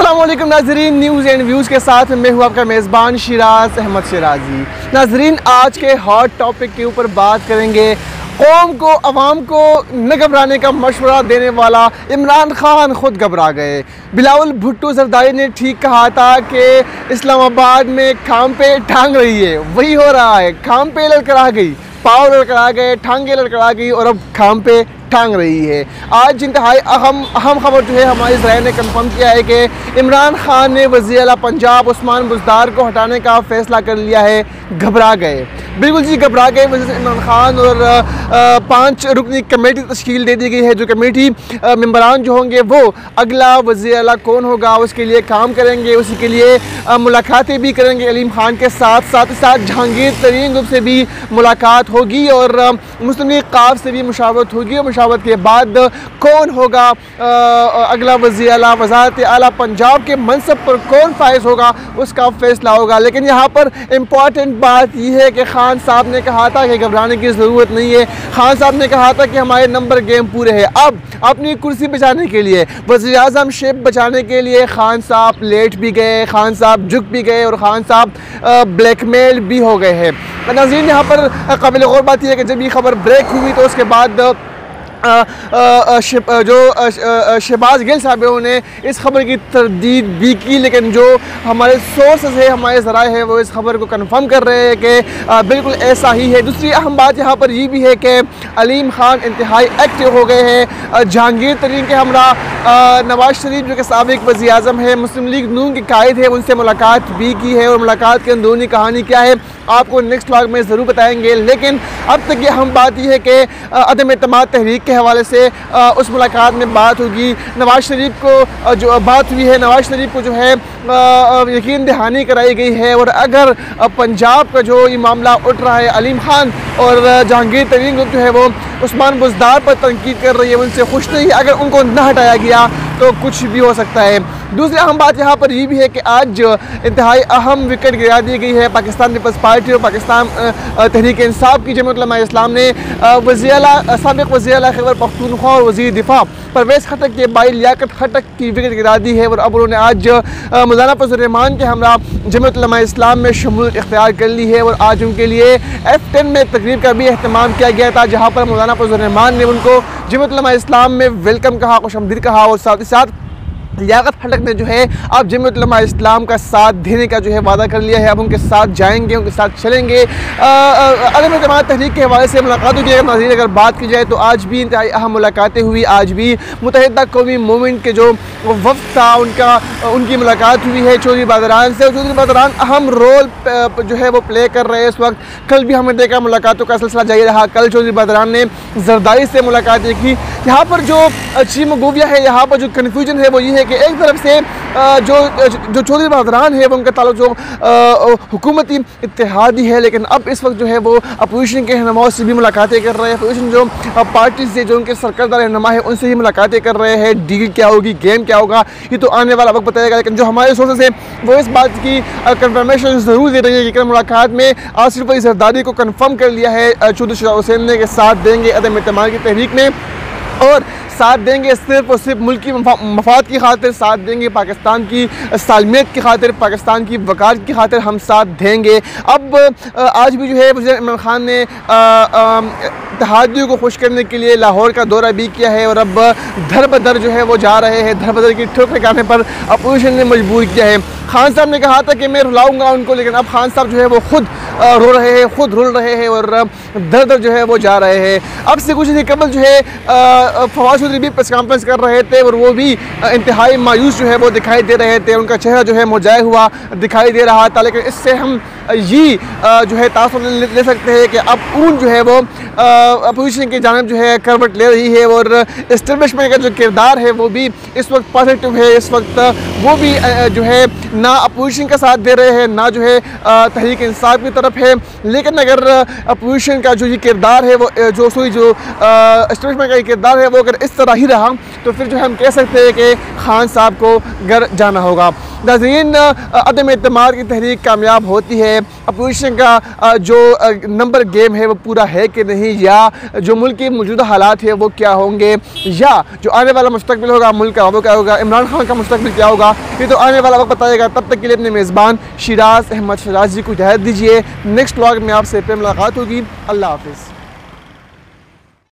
अस्सलाम वालेकुम नाजरीन, न्यूज़ एंड व्यूज़ के साथ मैं हूँ आपका मेज़बान शिराज अहमद शिराजी। नाजरीन, आज के हॉट टॉपिक के ऊपर बात करेंगे। कौम को, अवाम को न घबराने का मशवरा देने वाला इमरान खान खुद घबरा गए। बिलावल भुट्टो जरदारी ने ठीक कहा था कि इस्लामाबाद में खाम पे टांग रही है, वही हो रहा है। खाम पे लड़खड़ा गई, पाँव लड़खड़ा गए, टांगे लड़खड़ा गई और अब खाम पे टांग रही है। आज इंतहाई अहम खबर जो है हमारे ज़राए ने कंफर्म किया है कि इमरान खान ने वज़ीर आला पंजाब उस्मान बुज़दार को हटाने का फ़ैसला कर लिया है। घबरा गए, बिल्कुल जी घबरा गए। वज़ीर इमरान खान और 5 रुकनी कमेटी तश्कील दे दी गई है। जो कमेटी मेंबरान जो होंगे वो अगला वज़ीर आला कौन होगा उसके लिए काम करेंगे। उसी के लिए मुलाकातें भी करेंगे अलीम खान के साथ साथ जहांगीर तरीन ग्रुप से भी मुलाकात होगी और मुस्लिम लीग काफ से भी मुशावरत होगी। और मुशावरत के बाद कौन होगा अगला वज़ीर आला, वज़ारत आला पंजाब के मनसब पर कौन फाइज होगा उसका फैसला होगा। लेकिन यहाँ पर इम्पॉर्टेंट बात यह है कि खान साहब ने कहा था कि घबराने की ज़रूरत नहीं है। खान साहब ने कहा था कि हमारे नंबर गेम पूरे हैं। अब अपनी कुर्सी बचाने के लिए, वज़ीर आज़म शेप बचाने के लिए खान साहब लेट भी गए, खान साहब झुक भी गए और खान साहब ब्लैकमेल भी हो गए हैं। नाज़रीन, यहाँ पर काबिल गौर बात यह है कि जब ये खबर ब्रेक हुई तो उसके बाद शहबाज गिल साहब ने इस खबर की तरदीद भी की, लेकिन जो हमारे सोर्सेज है, हमारे ज़राए हैं, वो इस खबर को कंफर्म कर रहे हैं कि बिल्कुल ऐसा ही है। दूसरी अहम बात यहाँ पर ये भी है कि अलीम खान इंतहाई एक्टिव हो गए हैं। जहांगीर तरीन के हमरा नवाज शरीफ जो कि साबिक वज़ीर आज़म है, मुस्लिम लीग नून के कायद है, उनसे मुलाकात भी की है और मुलाकात की अंदरूनी कहानी क्या है आपको नेक्स्ट व्लॉग में ज़रूर बताएंगे। लेकिन अब तक ये अहम बात यह है कि अदम एतमाद तहरीक के हवाले से उस मुलाकात में बात होगी। नवाज शरीफ को जो बात हुई है, नवाज शरीफ को जो है यकीन दहानी कराई गई है। और अगर पंजाब का जो ये मामला उठ रहा है, अलीम खान और जहांगीर तरीन ग्रुप जो है वो उस्मान बुज़दार पर तनकीद कर रही है, उनसे खुश नहीं है, अगर उनको न हटाया गया तो कुछ भी हो सकता है। दूसरी अहम बात यहाँ पर यह भी है कि आज इंतहाई अहम विकेट गिरा दी गई है पाकिस्तान पीपल्स पार्टी और पाकिस्तान तहरीक इंसाफ की जमात उलमा इस्लाम ने साबिक़ वज़ीर आला खैबर पख्तूनख्वा और वज़ीर दिफा परवेज़ खटक के भाई लियाकत खटक की विकेट गिरा दी है। और अब उन्होंने आज मौलाना फजल रहमान के हमरा जमात उलमा इस्लाम में शमूलियत इख्तियार कर ली है। और आज उनके लिए F10 में तकरीब का भी अहतमाम किया गया था, जहाँ पर मौलाना फजल रहमान ने उनको जमात उलमा इस्लाम में वेलकम कहा, खुशामदीद कहा और साथ ही साथ लियाकत खटक ने जो है अब जमात उलमा इस्लाम का साथ देने का जो है वादा कर लिया है। अब उनके साथ जाएंगे, उनके साथ चलेंगे। अदम एतमाद तहरीक के हवाले से मुलाकातों की अगर बात की जाए तो आज भी इंतहाई अहम मुलाकातें हुई। आज भी मुत्तहिदा कौमी मूवमेंट के जो वफ़द था उनकी मुलाकात हुई है चौधरी बादरान से। चौधरी बादरान अहम रोल जो है वो प्ले कर रहे हैं इस वक्त। कल भी हमने देखा मुलाकातों का सिलसिला जारी रहा। कल चौधरी बादरान ने जरदारी से मुलाकातें की। यहाँ पर जो चीमगोविया है, यहाँ पर जो कन्फ्यूजन है वो ये है कि एक तरफ से जो चौधरी बादरान है वो उनका ताल्लुक जो हुकूमती इत्तेहादी है, लेकिन अब इस वक्त जो है वो अपोजिशन के रहनुमाओं से भी मुलाकातें कर रहे हैं। अपोजिशन जो पार्टी से जो उनके सरकर्दा रहनुमा है उनसे ही मुलाकातें कर रहे हैं। डील क्या होगी, गेम क्या होगा, ये तो आने वाला वक्त बताएगा। लेकिन जो हमारे सोर्सेस हैं वो इस बात की कंफर्मेशन ज़रूर दे रही है कि मुलाकात में आसिफ अली जरदारी को कन्फर्म कर लिया है चौधरी शुजा हुसैन ने, के साथ देंगे अदम एतमाद की तहरीक में और साथ देंगे सिर्फ और सिर्फ मुल्क की मफाद की खातिर, साथ देंगे पाकिस्तान की सालमियत की खातिर, पाकिस्तान की वक़ार की खातिर हम साथ देंगे। अब आज भी जो है वज़ीर इमरान खान ने इत्तेहादियों को खुश करने के लिए लाहौर का दौरा भी किया है और अब धर बदर जो है वो जा रहे हैं। धर बदर की ठोकर लगाने पर अपोजिशन ने मजबूर किया है। खान साहब ने कहा था कि मैं रुलाऊंगा उनको, लेकिन अब खान साहब जो है वो खुद रो रहे हैं, खुद रुल रहे हैं और दर दर जो है वो जा रहे हैं। अब से कुछ दिन कबल जो है फवाद चौधरी भी प्रेस कॉन्फ्रेंस कर रहे थे और वो भी इंतहाई मायूस जो है वो दिखाई दे रहे थे। उनका चेहरा जो है मुरझाया हुआ दिखाई दे रहा था। लेकिन इससे हम ये जो है तासुर ले सकते हैं कि अब ऊन जो है वो अपोजिशन की जानिब जो है करवट ले रही है और इस्टेब्लिशमेंट का जो किरदार है वो भी इस वक्त पॉजिटिव है। इस वक्त वो भी जो है ना अपोजिशन का साथ दे रहे हैं, ना जो है तहरीक इंसाफ की तरफ है। लेकिन अगर अपोजिशन का जो ये किरदार है वो जो इस्टेब्लिशमेंट का किरदार है वो अगर इस तरह ही रहा तो फिर जो हम कह सकते हैं कि खान साहब को घर जाना होगा। नाज़रीन, अदम एतमाद की तहरीक कामयाब होती है, अपोजिशन का जो नंबर गेम है वो पूरा है कि नहीं, या जो मुल्क के मौजूदा हालात है वो क्या होंगे, या जो आने वाला मुस्तकबिल होगा मुल्क का वो क्या होगा, इमरान खान का मुस्तकबिल क्या होगा, ये तो आने वाला वक्त बताएगा। तब तक के लिए अपने मेज़बान शिराज अहमद शराज जी को इजाज़त दीजिए। नेक्स्ट व्लॉग में आपसे फिर मुलाकात होगी। अल्लाह हाफ़िज़।